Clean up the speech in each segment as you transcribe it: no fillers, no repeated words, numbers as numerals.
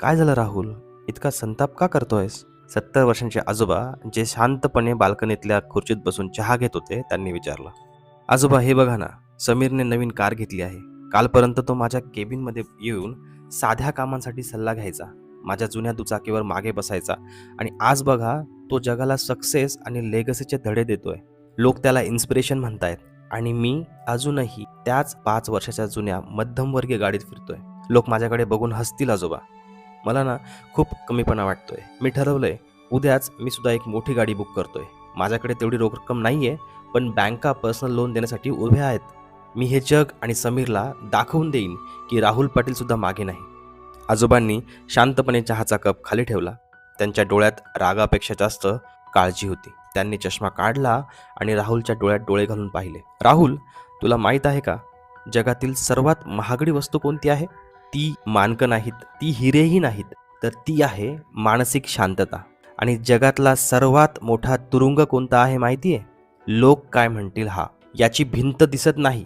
काय झालं राहुल? इतका संताप का करतोयस? 70 वर्षांचे आजोबा जे शांतपणे बाल्कनीतल्या खुर्चीत बसून चहा घेत होते त्यांनी विचारलं. आजोबा हे बघा ना, समीरने नवीन कार घेतली आहे. कालपर्यंत तो माझ्या केबिनमध्ये येऊन साध्या कामांसाठी सल्ला घ्यायचा, माझ्या जुन्या दुचाकीवर मागे बसायचा, आणि आज बघा तो जगाला सक्सेस आणि लेगसीचे धडे देतोय. लोक त्याला इन्स्पिरेशन म्हणतायत आणि मी अजूनही त्याच 5 वर्षाच्या जुन्या मध्यमवर्गीय गाडीत फिरतोय. लोक माझ्याकडे बघून हसतील आजोबा. मला ना खूप कमीपणा वाटतोय. मी ठरवलंय, उद्याच मी सुद्धा एक मोठी गाडी बुक करतोय. माझ्याकडे तेवढी रोख रक्कम नाहीये, पण बँका पर्सनल लोन देण्यासाठी उभ्या आहेत. मी हे जग आणि समीरला दाखवून देईन की राहुल पाटील सुद्धा मागे नाही. आजोबांनी शांतपणे चहाचा कप खाली ठेवला. त्यांच्या डोळ्यात रागापेक्षा जास्त काळजी होती. त्यांनी चष्मा काढला आणि राहुलच्या डोळ्यात डोळे घालून पाहिले. राहुल, तुला माहीत आहे का, जगातील सर्वात महागडी वस्तू कोणती आहे? ती मानकं नाहीत, ती हिरेही नाहीत, तर ती आहे मानसिक शांतता. आणि जगातला सर्वात मोठा तुरुंग कोणता आहे माहिती आहे? लोक काय म्हणतील हा. याची भिंत दिसत नाही,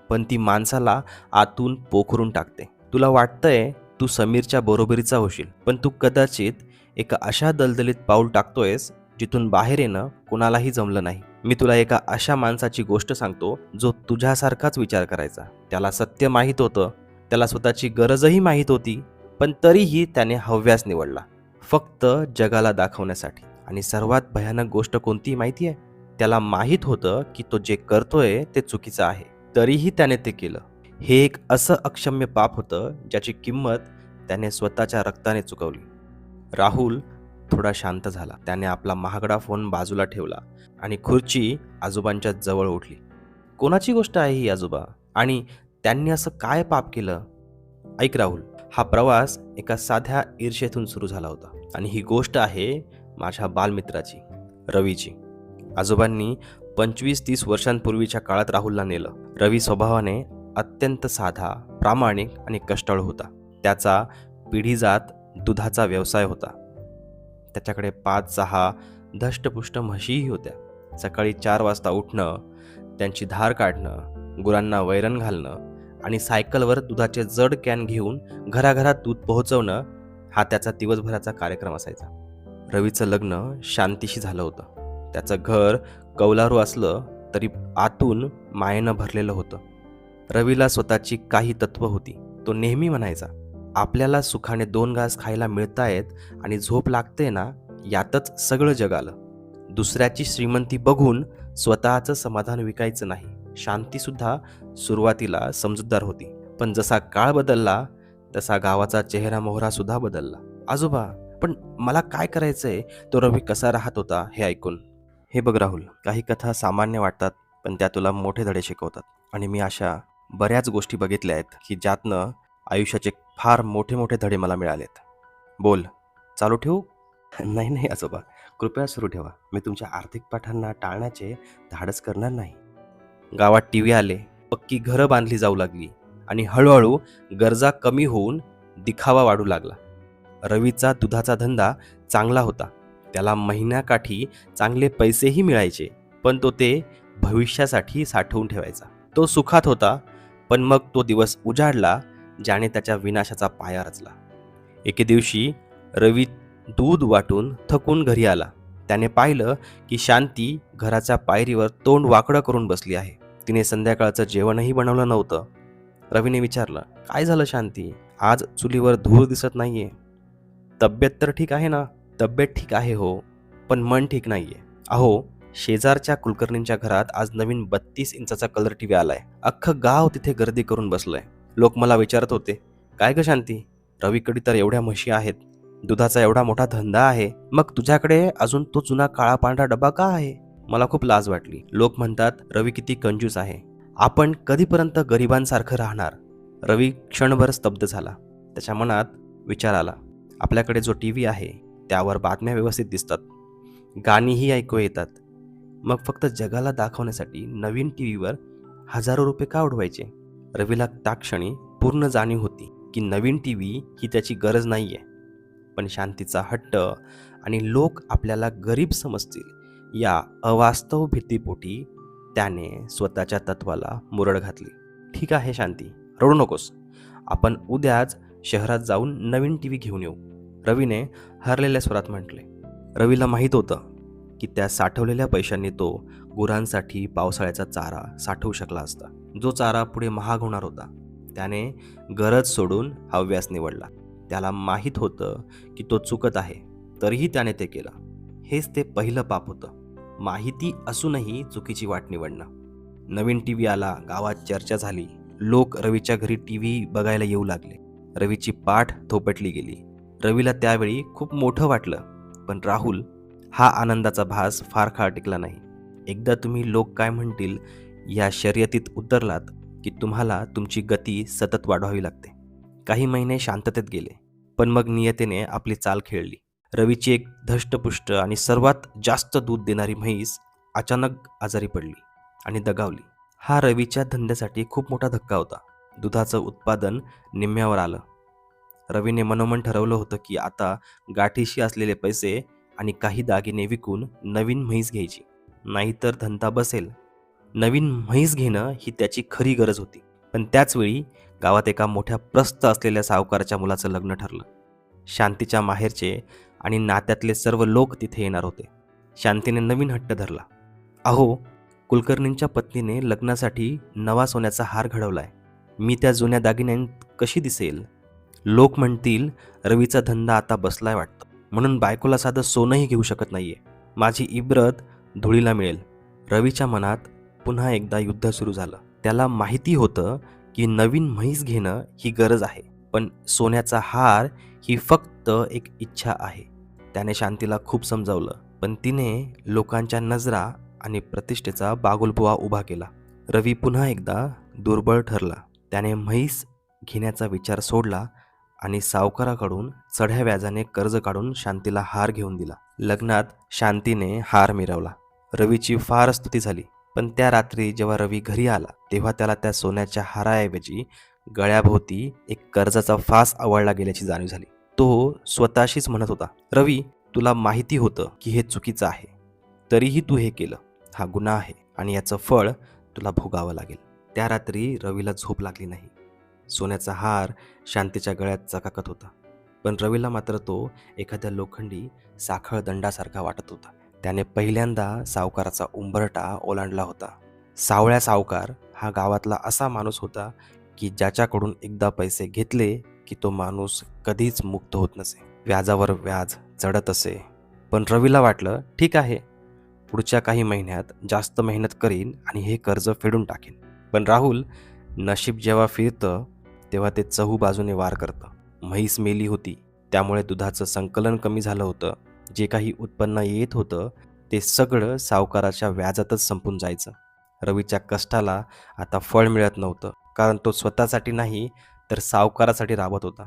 पण ती माणसाला आतून पोखरून टाकते. तुला वाटतंय तू समीरच्या बरोबरीचा होशील, पण तू कदाचित एका अशा दलदलीत पाऊल टाकतोयस जिथून बाहेर येणं कोणालाही जमलं नाही. मी तुला एका अशा माणसाची गोष्ट सांगतो जो तुझ्यासारखाच विचार करायचा. त्याला सत्य माहीत होतं, त्याला स्वतःची गरजही माहीत होती, पण तरीही त्याने हव्यास निवडला, फक्त जगाला दाखवण्यासाठी. आणि सर्वात भयानक गोष्ट कोणती माहिती आहे? त्याला माहीत होतं की तो जे करतोय ते चुकीचं आहे, तरीही त्याने ते केलं. हे एक असं अक्षम्य पाप होतं ज्याची किंमत त्याने स्वतःच्या रक्ताने चुकवली. राहुल थोडा शांत झाला. त्याने आपला महागडा फोन बाजूला ठेवला आणि खुर्ची आजोबांच्या जवळ उठली. कोणाची गोष्ट आहे ही आजोबा? आणि त्यांनी असं काय पाप केलं? ऐक राहुल, हा प्रवास एका साध्या ईर्ष्येतून सुरू झाला होता, आणि ही गोष्ट आहे माझ्या बालमित्राची, रवीची. आजोबांनी 25-30 वर्षांपूर्वीच्या काळात राहुलला नेलं. रवी स्वभावाने अत्यंत साधा, प्रामाणिक आणि कष्टाळू होता. त्याचा पिढीजात दुधाचा व्यवसाय होता. त्याच्याकडे 5-6 धष्टपुष्ट म्हशीही होत्या. सकाळी 4 वाजता उठणं, त्यांची धार काढणं, गुरांना वैरण घालणं आणि सायकलवर दुधाचे जड कॅन घेऊन घराघरात दूध पोहोचवणं, हा त्याचा दिवसभराचा कार्यक्रम असायचा. रवीचं लग्न शांतीशी झालं होतं. त्याचं घर कौलारू असलं तरी आतून मायेनं भरलेलं होतं. रवीला स्वतःची काही तत्त्व होती. तो नेहमी म्हणायचा, आपल्याला सुखाने 2 घास खायला मिळतायत आणि झोप लागते ना, यातच सगळं जग आलं. दुसऱ्याची श्रीमंती बघून स्वतःचं समाधान विकायचं नाही. शांतीसुद्धा सुरुवातीला समजूतदार होती, पण जसा काळ बदलला तसा गावाचा चेहरा मोहरा सुद्धा बदलला. आजोबा, पण मला काय करायचंय? तो रवी कसा राहत होता हे ऐकून. हे बघ राहुल, काही कथा सामान्य वाटतात, पण त्या तुला मोठे धडे शिकवतात. आणि मी अशा बऱ्याच गोष्टी बघितल्या आहेत की ज्यातनं आयुष्याचे फार मोठे मोठे धडे मला मिळालेत. बोल, चालू ठेवू? नाही नाही आजोबा, कृपया सुरू ठेवा. मी तुमच्या आर्थिक पाठांना टाळण्याचे धाडस करणार नाही. गावात टीव्ही आले, पक्की घरं बांधली जाऊ लागली आणि हळूहळू गरजा कमी होऊन दिखावा वाढू लागला. रवीचा दुधाचा धंदा चांगला होता. त्याला महिन्याकाठी चांगले पैसेही मिळायचे, पण तो ते भविष्यासाठी साठवून ठेवायचा. तो सुखात होता, पण मग तो दिवस उजाडला ज्याने त्याच्या विनाशाचा पाया रचला. एके दिवशी रवी दूध वाटून थकून घरी आला. त्याने पाहिलं की शांती घराच्या पायरीवर तोंड वाकडं करून बसली आहे. तिने संध्याकाळचं जेवणही बनवलं नव्हतं. रवीने विचारलं, काय झालं शांती? आज चुलीवर धूळ दिसत नाहीये. तब्येत तर ठीक आहे ना? तब्येत ठीक आहे हो, पण मन ठीक नाहीये. अहो, शेजारच्या कुलकर्णींच्या घरात आज नवीन 32 इंचाचा कलर टीव्ही आलाय. अख्खं गाव तिथे गर्दी करून बसलंय. लोक मला विचारत होते, काय ग शांती, रवीकडे तर एवढ्या म्हशी आहेत, दुधाचा एवढा मोठा धंदा आहे, मग तुझ्याकडे अजून तो जुना काळा पांढरा डबा का आहे? मला खूप लाज वाटली. लोक म्हणतात रवी किती कंजूस आहे, आपण कधीपर्यंत गरिबांसारखं राहणार? रवी क्षणभर स्तब्ध झाला. त्याच्या मनात विचार आला, आपल्याकडे जो टीव्ही आहे त्यावर बातम्या व्यवस्थित दिसतात, गाणीही ऐकू येतात, मग फक्त जगाला दाखवण्यासाठी नवीन टीव्हीवर हजारो रुपये का उडवायचे? रवीला त्या क्षणी पूर्ण जाणीव होती की नवीन टीव्ही ही त्याची गरज नाहीये, पण शांतीचा हट्ट आणि लोक आपल्याला गरीब समजतील या अवास्तव भीतीपोटी त्याने स्वतःच्या तत्वाला मुरड घातली. ठीक आहे शांती, रडू नकोस. आपण उद्याच शहरात जाऊन नवीन टी व्ही घेऊन येऊ, रवीने हरलेल्या स्वरात म्हटले. रवीला माहीत होतं की त्या साठवलेल्या पैशांनी तो गुरांसाठी पावसाळ्याचा चारा साठवू शकला असता, जो चारा पुढे महाग होणार होता. त्याने गरज सोडून हव्यास निवडला. त्याला माहीत होतं की तो चुकत आहे, तरीही त्याने ते केलं. हेच ते पहिलं पाप होतं, माहिती असूनही चुकीची वाट निवडणं. नवीन टी व्ही आला, गावात चर्चा झाली. लोक रवीच्या घरी टी व्ही बघायला येऊ लागले. रवीची पाठ थोपटली गेली. रवीला त्यावेळी खूप मोठं वाटलं. पण राहुल, हा आनंदाचा भास फार काळ टिकला नाही. एकदा तुम्ही लोक काय म्हणतील या शर्यतीत उतरलात की तुम्हाला तुमची गती सतत वाढवावी लागते. काही महिने शांततेत गेले, पण मग नियतीने आपली चाल खेळली. रवीची एक धष्टपुष्ट आणि सर्वात जास्त दूध देणारी म्हैस अचानक आजारी पडली आणि दगावली. हा रवीच्या धंद्यासाठी खूप मोठा धक्का होता. दुधाचं उत्पादन निम्म्यावर आलं. रवीने मनोमन ठरवलं होतं की आता गाठीशी असलेले पैसे आणि काही दागिने विकून नवीन म्हैस घ्यायची, नाहीतर धंदा बसेल. नवीन म्हैस घेणं ही त्याची खरी गरज होती. पण त्याचवेळी गावात एका मोठ्या प्रस्थ असलेल्या सावकाराच्या मुलाचं लग्न ठरलं. शांतीच्या माहेरचे आणि नात्यातले सर्व लोक तिथे येणार होते. शांतीने नवीन हट्ट धरला. अहो, कुलकर्णींच्या पत्नीने लग्नासाठी नवा सोन्याचा हार घडवलाय. मी त्या जुन्या दागिन्यांत कशी दिसेल? लोक म्हणतील रवीचा धंदा आता बसलाय वाटतं, म्हणून बायकोला साधं सोनंही घेऊ शकत नाहीये. माझी इब्रत धुळीला मिळेल. रवीच्या मनात पुन्हा एकदा युद्ध सुरू झालं. त्याला माहिती होतं की नवीन म्हैस घेणं ही गरज आहे, पण सोन्याचा हार ही फक्त एक इच्छा आहे. त्याने शांतीला खूप समजावलं, पण तिने लोकांच्या नजरा आणि प्रतिष्ठेचा बागुलबुवा उभा केला. रवी पुन्हा एकदा दुर्बळ ठरला. त्याने म्हैस घेण्याचा विचार सोडला आणि सावकाराकडून चढ्या व्याजाने कर्ज काढून शांतीला हार घेऊन दिला. लग्नात शांतीने हार मिरवला. रवीची फार स्तुती झाली. पण त्या रात्री जेव्हा रवी घरी आला, तेव्हा त्याला त्या सोन्याच्या हाराऐवजी गळ्याभोवती एक कर्जाचा फास आवळला गेल्याची जाणीव झाली. तो स्वतःशीच म्हणत होता, रवी, तुला माहिती होतं की हे चुकीचं आहे, तरीही तू हे केलं. हा गुन्हा आहे आणि याचं फळ तुला भोगावं लागेल. त्या रात्री रवीला झोप लागली नाही. सोन्याचा हार शांतीच्या गळ्यात चकाकत होता, पण रवीला मात्र तो एखाद्या लोखंडी साखळ दंडासारखा वाटत होता. त्याने पहिल्यांदा सावकाराचा उंबरठा ओलांडला होता. सावळ्या सावकार हा गावातला असा माणूस होता की ज्याच्याकडून एकदा पैसे घेतले की तो माणूस कधीच मुक्त होत नसे. व्याजावर व्याज चढत असे. पण रवीला वाटलं, ठीक आहे, पुढच्या काही महिन्यात जास्त मेहनत करीन आणि हे कर्ज फेडून टाकेन. पण राहुल, नशीब जेव्हा फिरतं तेव्हा ते चहूबाजूने वार करतं. म्हैस मेली होती, त्यामुळे दुधाचं संकलन कमी झालं होतं. जे काही उत्पन्न येत होतं ते सगळं सावकाराच्या व्याजातच संपून जायचं. रवीच्या कष्टाला आता फळ मिळत नव्हतं, कारण तो स्वतःसाठी नाही तर सावकारासाठी राबत होता.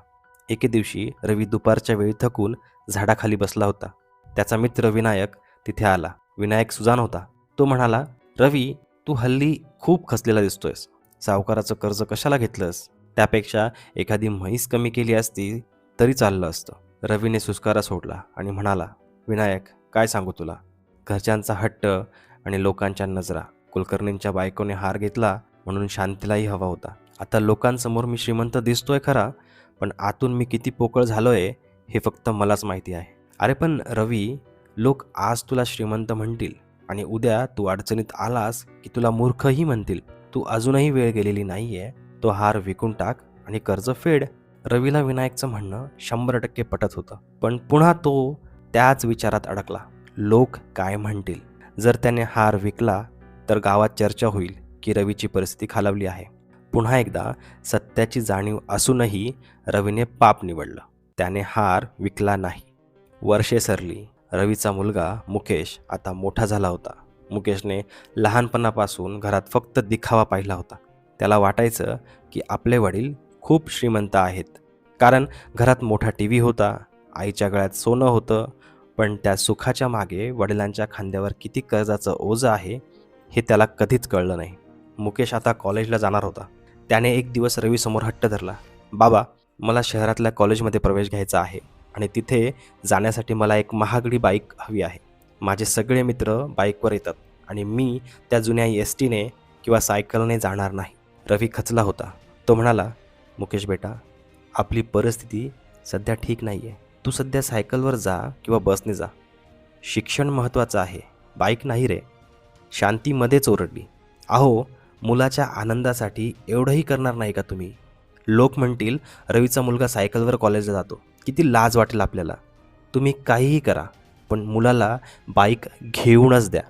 एके दिवशी रवी दुपारच्या वेळी थकून झाडाखाली बसला होता. त्याचा मित्र विनायक तिथे आला. विनायक सुजान होता. तो म्हणाला, रवी, तू हल्ली खूप खचलेला दिसतोयस. सावकाराचं कर्ज कशाला घेतलंस? त्यापेक्षा एखादी म्हैस कमी केली असती तरी चाललं असतं. रवीने सुस्कारा सोडला आणि म्हणाला, विनायक, काय सांगू तुला? घरच्यांचा हट्ट आणि लोकांच्या नजरा. कुलकर्णींच्या बायकोने हार घेतला म्हणून शांतीलाही हवा होता. आता लोकांसमोर मी श्रीमंत दिसतोय खरा, पण आतून मी किती पोकळ झालोय हे फक्त मलाच माहिती आहे. अरे पण रवी, लोक आज तुला श्रीमंत म्हणतील आणि उद्या तू अडचणीत आलास की तुला मूर्खही म्हणतील. तू अजूनही वेळ गेलेली नाहीये. तो हार विकून टाक आणि कर्ज फेड. रवीला विनायकचं म्हणणं 100% पटत होतं, पण पुन्हा तो त्याच विचारात अडकला. लोक काय म्हणतील? जर त्याने हार विकला तर गावात चर्चा होईल की रवीची परिस्थिती खालावली आहे. पुन्हा एकदा सत्याची जाणीव असूनही रवीने पाप निवडलं. त्याने हार विकला नाही. वर्षे सरली. रवीचा मुलगा मुकेश आता मोठा झाला होता. मुकेशने लहानपणापासून घरात फक्त दिखावा पाहिला होता. त्याला वाटायचं की आपले वडील खूप श्रीमंत आहेत, कारण घरात मोठा टी व्ही होता, आईच्या गळ्यात सोनं होतं. पण त्या सुखाच्या मागे वडिलांच्या खांद्यावर किती कर्जाचं ओझं आहे हे त्याला कधीच कळलं नाही. मुकेश आता कॉलेजला जाणार होता. त्याने एक दिवस रवीसमोर हट्ट धरला, बाबा, मला शहरातल्या कॉलेजमध्ये प्रवेश घ्यायचा आहे आणि तिथे जाण्यासाठी मला एक महागडी बाईक हवी आहे. माझे सगळे मित्र बाईकवर येतात आणि मी त्या जुन्या एसटीने किंवा सायकलने जाणार नाही. रवी खचला होता. तो म्हणाला, मुकेश बेटा, आपली परिस्थिती सध्या ठीक नाही आहे. तू सध्या सायकलवर जा किंवा बसने जा. शिक्षण महत्त्वाचं आहे, बाईक नाही रे. शांती मध्येच ओरडली. अहो, मुलाच्या आनंदासाठी एवढंही करणार नाही का तुम्ही? लोक म्हणतील रवीचा मुलगा सायकलवर कॉलेजला जातो. किती लाज वाटेल आपल्याला. तुम्ही काहीही करा, पण मुलाला बाईक घेऊनच द्या.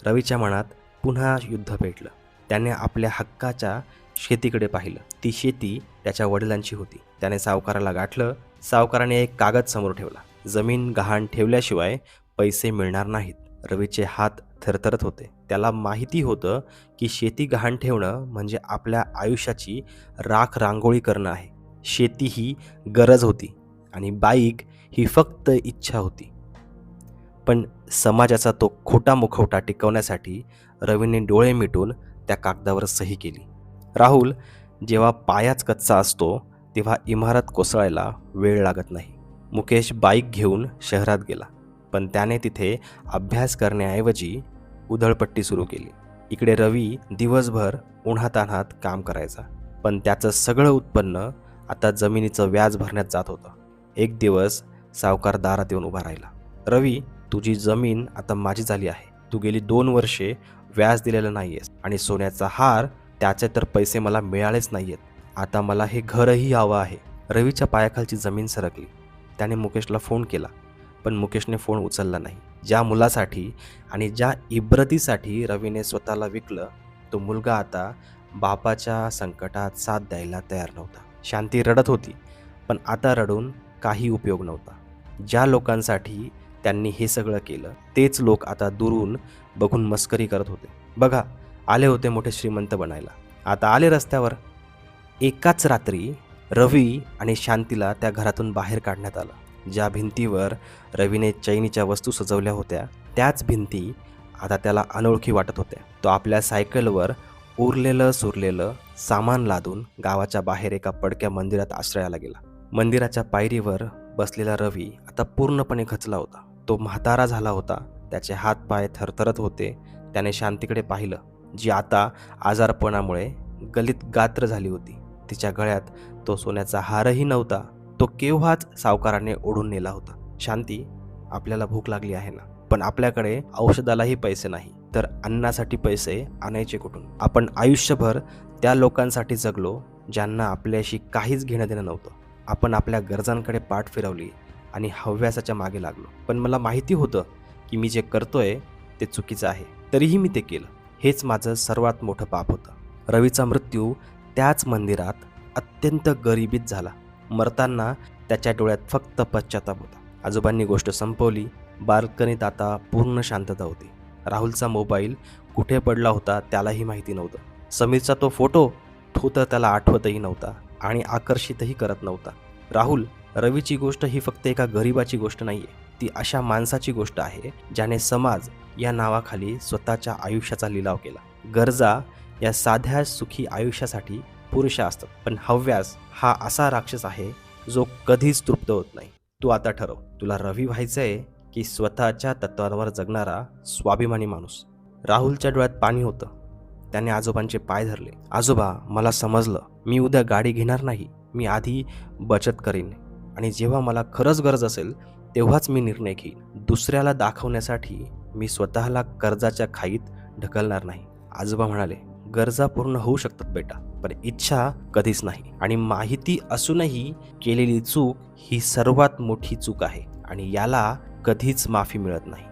रवीच्या मनात पुन्हा युद्ध पेटलं. त्याने आपल्या हक्काच्या शेतीकडे पाहिलं. ती शेती त्याच्या वडिलांची होती. त्याने सावकाराला गाठलं. सावकाराने एक कागद समोर ठेवला. जमीन गहाण ठेवल्याशिवाय पैसे मिळणार नाहीत. रवीचे हात थरथरत होते. त्याला माहिती होतं की शेती गहाण ठेवणं म्हणजे आपल्या आयुष्याची राख रांगोळी करणं आहे. शेती ही गरज होती आणि बाईक ही फक्त इच्छा होती. पण समाजाचा तो खोटा मुखवटा टिकवण्यासाठी रवीने डोळे मिटून त्या कागदावर सही केली. राहुल, जेव्हा पायाच कच्चा असतो तेव्हा इमारत कोसळायला वेळ लागत नाही. मुकेश बाईक घेऊन शहरात गेला, पण त्याने तिथे अभ्यास करण्याऐवजी उधळपट्टी सुरू केली. इकडे रवी दिवसभर उन्हातान्हात काम करायचा, पण त्याचं सगळं उत्पन्न आता जमिनीचं व्याज भरण्यात जात होतं. एक दिवस सावकार दारात येऊन उभा राहिला. रवी, तुझी जमीन आता माझी झाली आहे. तू गेली 2 वर्षे व्याज दिलेलं नाही आहेस आणि सोन्याचा हार, त्याचे तर पैसे मला मिळालेच नाही आहेत. आता मला हे घरही हवं आहे. रवीच्या पायाखालची जमीन सरकली. त्याने मुकेशला फोन केला, पण मुकेशने फोन उचलला नाही. ज्या मुलासाठी आणि ज्या इब्रतीसाठी रवीने स्वतःला विकलं, तो मुलगा आता बापाच्या संकटात साथ द्यायला तयार नव्हता. शांती रडत होती, पण आता रडून काही उपयोग नव्हता. ज्या लोकांसाठी त्यांनी हे सगळं केलं, तेच लोक आता दुरून बघून मस्करी करत होते. बघा, आले होते मोठे श्रीमंत बनायला, आता आले रस्त्यावर. एकाच रात्री रवी आणि शांतीला त्या घरातून बाहेर काढण्यात आलं. ज्या भिंतीवर रवीने चैनीच्या वस्तू सजवल्या होत्या, त्याच भिंती आता त्याला अनोळखी वाटत होत्या. तो आपल्या सायकलवर उरलेलं सुरलेलं सामान लादून गावाच्या बाहेर एका पडक्या मंदिरात आश्रयाला गेला. मंदिराच्या पायरीवर बसलेला रवी आता पूर्णपणे खचला होता. तो म्हातारा झाला होता. त्याचे हात पाय थरथरत होते. त्याने शांतीकडे पाहिलं, जी आता आजारपणामुळे गलित गात्र झाली होती. तिच्या गळ्यात तो सोन्याचा हारही नव्हता. तो केव्हाच सावकाराने ओढून नेला होता. शांती, आपल्याला भूक लागली आहे ना, पण आपल्याकडे औषधालाही पैसे नाही, तर अन्नासाठी पैसे आणायचे कुठून? आपण आयुष्यभर त्या लोकांसाठी जगलो ज्यांना आपल्याशी काहीच घेणं देणं नव्हतं. आपण आपल्या गरजांकडे पाठ फिरवली आणि हव्यासाच्या मागे लागलो. पण मला माहिती होतं की मी जे करतोय ते चुकीचं आहे, तरीही मी ते केलं. हेच माझं सर्वात मोठं पाप होतं. रवीचा मृत्यू त्याच मंदिरात अत्यंत गरिबीत झाला. मरताना त्याच्या डोळ्यात फक्त पश्चाताप होता. आजोबांनी गोष्ट संपवली. बाल्कनीत आता पूर्ण शांतता होती. राहुलचा मोबाईल कुठे पडला होता त्यालाही माहिती नव्हतं. समीरचा तो फोटो, तो तर त्याला आठवतही नव्हता आणि आकर्षितही करत नव्हता. राहुल, रवीची गोष्ट ही फक्त एका गरीबाची गोष्ट नाही आहे. ती अशा माणसाची गोष्ट आहे ज्याने समाज या नावाखाली स्वतःच्या आयुष्याचा लिलाव केला. गरजा या साध्या सुखी आयुष्यासाठी पुरेशा असतात, पण हव्यास हा असा राक्षस आहे जो कधीच तृप्त होत नाही. तू आता ठरव, तुला रवी व्हायचंय की स्वतःच्या तत्वांवर जगणारा स्वाभिमानी माणूस? राहुलच्या डोळ्यात पाणी होतं. त्याने आजोबांचे पाय धरले. आजोबा, मला समजलं. मी उद्या गाडी घेणार नाही. मी आधी बचत करीन आणि जेव्हा मला खरंच गरज असेल तेव्हाच मी निर्णय घेईन. दुसऱ्याला दाखवण्यासाठी मी स्वतःला कर्जाच्या खाईत ढकलणार नाही. आजोबा म्हणाले, गरजा पूर्ण होऊ शकतात बेटा, पण इच्छा कधीच नाही. आणि माहिती असूनही केलेली चूक ही सर्वात मोठी चूक आहे आणि याला कधीच माफी मिळत नाही.